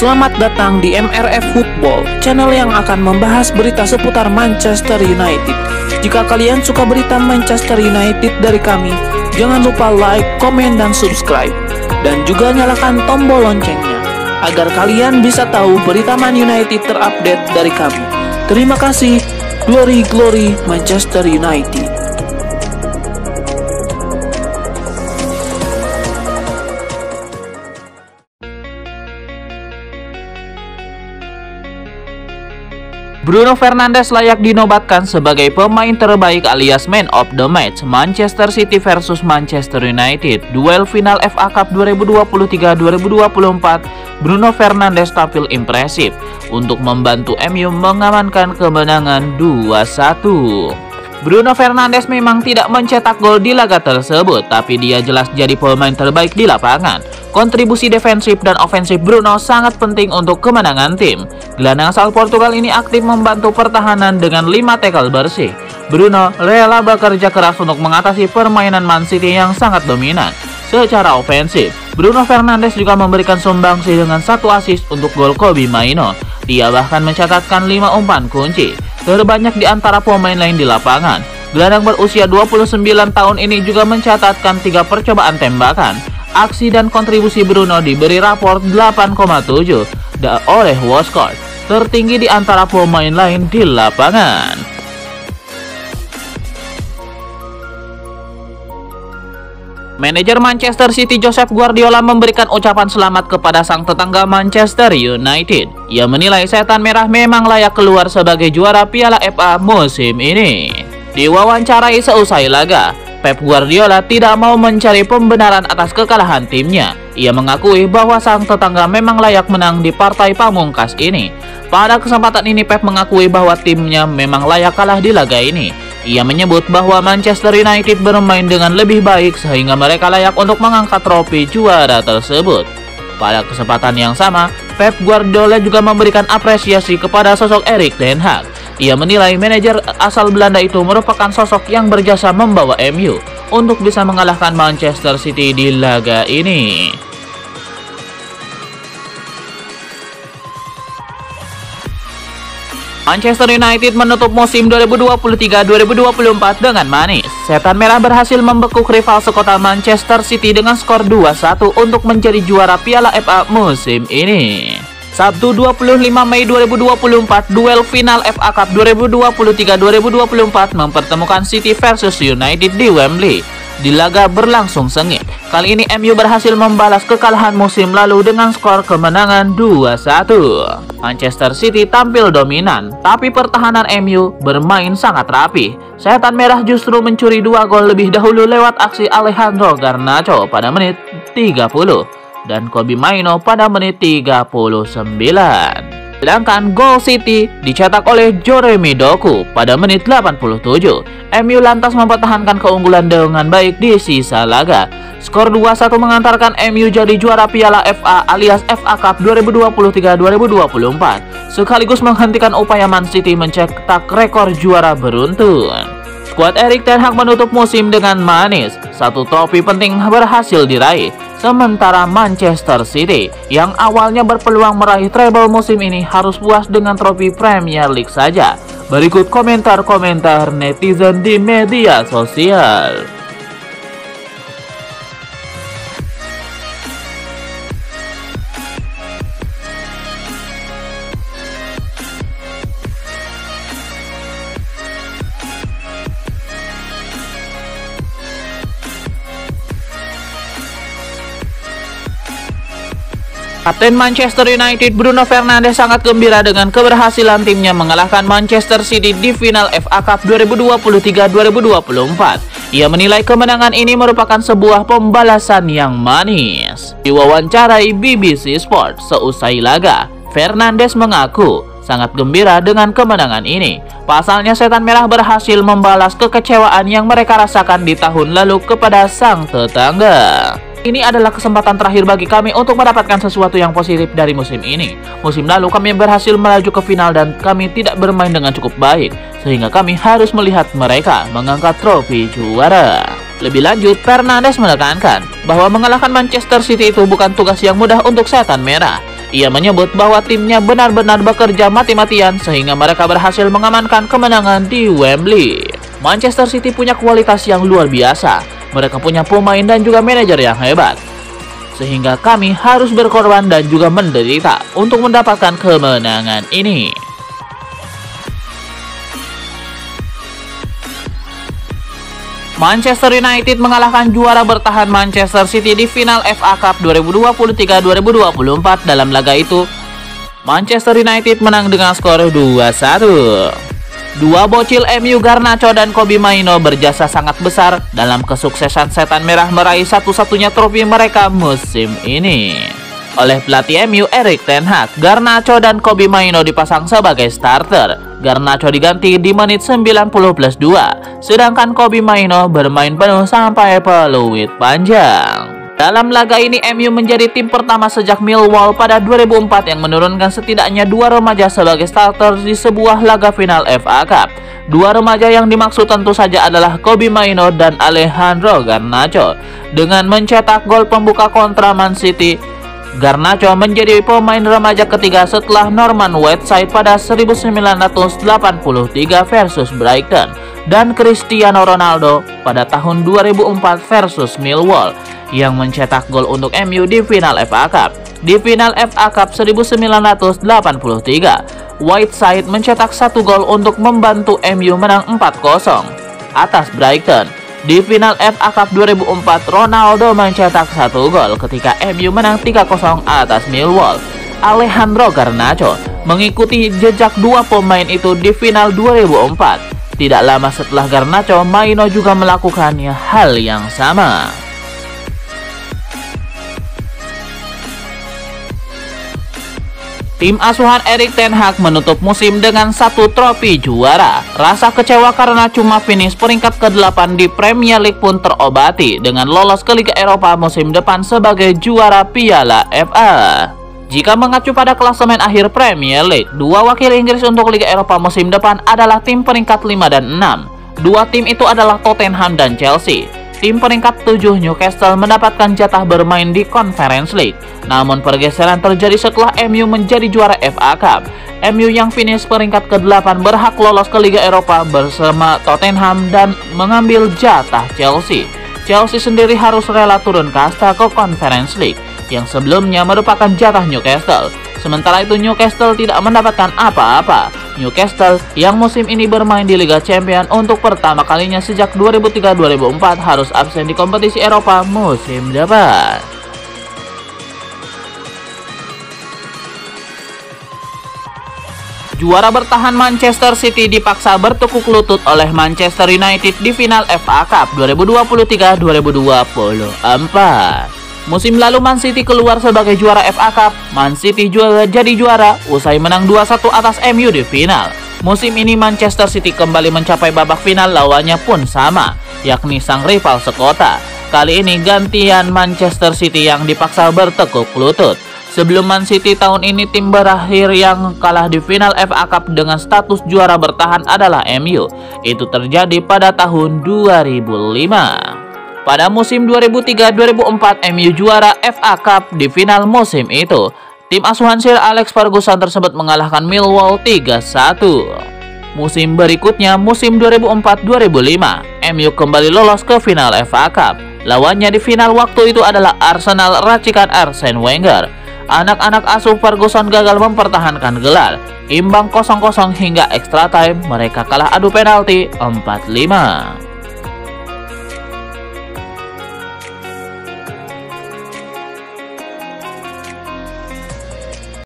Selamat datang di MRF Football, channel yang akan membahas berita seputar Manchester United. Jika kalian suka berita Manchester United dari kami, jangan lupa like, komen, dan subscribe. Dan juga nyalakan tombol loncengnya, agar kalian bisa tahu berita Man United terupdate dari kami. Terima kasih. Glory, glory Manchester United. Bruno Fernandes layak dinobatkan sebagai pemain terbaik alias Man of the Match Manchester City versus Manchester United. Duel final FA Cup 2023-2024, Bruno Fernandes tampil impresif untuk membantu MU mengamankan kemenangan 2-1. Bruno Fernandes memang tidak mencetak gol di laga tersebut, tapi dia jelas jadi pemain terbaik di lapangan. Kontribusi defensif dan ofensif Bruno sangat penting untuk kemenangan tim. Gelandang asal Portugal ini aktif membantu pertahanan dengan 5 tackle bersih. Bruno rela bekerja keras untuk mengatasi permainan Man City yang sangat dominan. Secara ofensif, Bruno Fernandes juga memberikan sumbangsi dengan 1 assist untuk gol Kobbie Mainoo. Dia bahkan mencatatkan 5 umpan kunci, terbanyak di antara pemain lain di lapangan. Gelandang berusia 29 tahun ini juga mencatatkan 3 percobaan tembakan. Aksi dan kontribusi Bruno diberi rapor 8,7 oleh WhoScored, tertinggi di antara pemain lain di lapangan. Manajer Manchester City Josep Guardiola memberikan ucapan selamat kepada sang tetangga Manchester United. Ia menilai setan merah memang layak keluar sebagai juara Piala FA musim ini. Diwawancarai seusai laga, Pep Guardiola tidak mau mencari pembenaran atas kekalahan timnya. Ia mengakui bahwa sang tetangga memang layak menang di partai pamungkas ini. Pada kesempatan ini Pep mengakui bahwa timnya memang layak kalah di laga ini. Ia menyebut bahwa Manchester United bermain dengan lebih baik sehingga mereka layak untuk mengangkat trofi juara tersebut. Pada kesempatan yang sama, Pep Guardiola juga memberikan apresiasi kepada sosok Erik ten Hag. Ia menilai manajer asal Belanda itu merupakan sosok yang berjasa membawa MU untuk bisa mengalahkan Manchester City di laga ini. Manchester United menutup musim 2023-2024 dengan manis. Setan merah berhasil membekuk rival sekota Manchester City dengan skor 2-1 untuk menjadi juara Piala FA musim ini. Sabtu 25 Mei 2024, duel final FA Cup 2023-2024 mempertemukan City versus United di Wembley. Di laga berlangsung sengit, kali ini MU berhasil membalas kekalahan musim lalu dengan skor kemenangan 2-1. Manchester City tampil dominan, tapi pertahanan MU bermain sangat rapi. Setan merah justru mencuri 2 gol lebih dahulu lewat aksi Alejandro Garnacho pada menit 30 dan Kobbie Mainoo pada menit 39. Sedangkan gol City dicetak oleh Jeremy Doku pada menit 87. MU lantas mempertahankan keunggulan dengan baik di sisa laga. Skor 2-1 mengantarkan MU jadi juara Piala FA alias FA Cup 2023-2024, sekaligus menghentikan upaya Man City mencetak rekor juara beruntun. Skuad Erik ten Hag menutup musim dengan manis. 1 trofi penting berhasil diraih. Sementara Manchester City yang awalnya berpeluang meraih treble musim ini harus puas dengan trofi Premier League saja. Berikut komentar-komentar netizen di media sosial. Kapten Manchester United Bruno Fernandes sangat gembira dengan keberhasilan timnya mengalahkan Manchester City di final FA Cup 2023-2024. Ia menilai kemenangan ini merupakan sebuah pembalasan yang manis. Diwawancarai BBC Sport seusai laga, Fernandes mengaku sangat gembira dengan kemenangan ini. Pasalnya setan merah berhasil membalas kekecewaan yang mereka rasakan di tahun lalu kepada sang tetangga. Ini adalah kesempatan terakhir bagi kami untuk mendapatkan sesuatu yang positif dari musim ini. Musim lalu kami berhasil melaju ke final dan kami tidak bermain dengan cukup baik, sehingga kami harus melihat mereka mengangkat trofi juara. Lebih lanjut, Fernandes menekankan bahwa mengalahkan Manchester City itu bukan tugas yang mudah untuk setan merah. Ia menyebut bahwa timnya benar-benar bekerja mati-matian sehingga mereka berhasil mengamankan kemenangan di Wembley. Manchester City punya kualitas yang luar biasa. Mereka punya pemain dan juga manajer yang hebat. Sehingga kami harus berkorban dan juga menderita untuk mendapatkan kemenangan ini. Manchester United mengalahkan juara bertahan Manchester City di final FA Cup 2023-2024. Dalam laga itu, Manchester United menang dengan skor 2-1. Dua bocil MU Garnacho dan Kobbie Mainoo berjasa sangat besar dalam kesuksesan Setan Merah meraih satu-satunya trofi mereka musim ini. Oleh pelatih MU Erik ten Hag, Garnacho dan Kobbie Mainoo dipasang sebagai starter. Garnacho diganti di menit 90+2, sedangkan Kobbie Mainoo bermain penuh sampai peluit panjang. Dalam laga ini MU menjadi tim pertama sejak Millwall pada 2004 yang menurunkan setidaknya dua remaja sebagai starter di sebuah laga final FA Cup. Dua remaja yang dimaksud tentu saja adalah Kobbie Mainoo dan Alejandro Garnacho. Dengan mencetak gol pembuka kontra Man City, Garnacho menjadi pemain remaja ketiga setelah Norman Whiteside pada 1983 versus Brighton dan Cristiano Ronaldo pada tahun 2004 versus Millwall yang mencetak gol untuk MU di final FA Cup. Di final FA Cup 1983, Whiteside mencetak satu gol untuk membantu MU menang 4-0 atas Brighton. Di final FA Cup 2004, Ronaldo mencetak satu gol ketika MU menang 3-0 atas Millwall. Alejandro Garnacho mengikuti jejak dua pemain itu di final 2004. Tidak lama setelah Garnacho, Mainoo juga melakukannya hal yang sama. Tim asuhan Erik ten Hag menutup musim dengan satu trofi juara. Rasa kecewa karena cuma finish peringkat ke-8 di Premier League pun terobati dengan lolos ke Liga Eropa musim depan sebagai juara Piala FA. Jika mengacu pada klasemen akhir Premier League, dua wakil Inggris untuk Liga Eropa musim depan adalah tim peringkat 5 dan 6. Dua tim itu adalah Tottenham dan Chelsea. Tim peringkat 7 Newcastle mendapatkan jatah bermain di Conference League. Namun pergeseran terjadi setelah MU menjadi juara FA Cup. MU yang finish peringkat ke-8 berhak lolos ke Liga Eropa bersama Tottenham dan mengambil jatah Chelsea. Chelsea sendiri harus rela turun kasta ke Conference League yang sebelumnya merupakan jatah Newcastle. Sementara itu Newcastle tidak mendapatkan apa-apa. Newcastle yang musim ini bermain di Liga Champions untuk pertama kalinya sejak 2003-2004 harus absen di kompetisi Eropa musim depan. Juara bertahan Manchester City dipaksa bertekuk lutut oleh Manchester United di final FA Cup 2023-2024. Musim lalu Man City keluar sebagai juara FA Cup. Man City juga jadi juara usai menang 2-1 atas MU di final. Musim ini Manchester City kembali mencapai babak final, lawannya pun sama, yakni sang rival sekota. Kali ini gantian Manchester City yang dipaksa bertekuk lutut. Sebelum Man City tahun ini tim berakhir yang kalah di final FA Cup dengan status juara bertahan adalah MU. Itu terjadi pada tahun 2005. Pada musim 2003-2004 MU juara FA Cup di final musim itu. Tim asuhan Sir Alex Ferguson tersebut mengalahkan Millwall 3-1. Musim berikutnya, musim 2004-2005, MU kembali lolos ke final FA Cup. Lawannya di final waktu itu adalah Arsenal racikan Arsene Wenger. Anak-anak asuh Ferguson gagal mempertahankan gelar. Imbang 0-0 hingga extra time, mereka kalah adu penalti 4-5.